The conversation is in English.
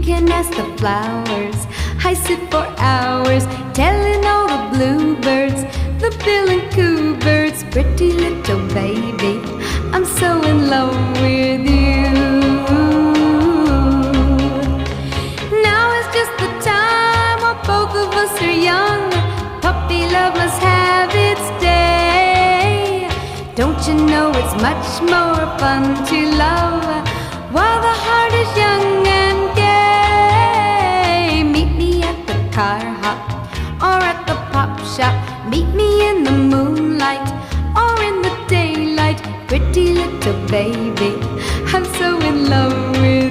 can ask the flowers. I sit for hours telling all the bluebirds, the bill and coo birds, pretty little baby, I'm so in love with you. Now is just the time while both of us are young. Puppy love must have its day. Don't you know it's much more fun to love while the heart is young and gay? Meet me at the car hop or at the pop shop. Meet me in the moonlight or in the daylight. Pretty little baby, I'm so in love with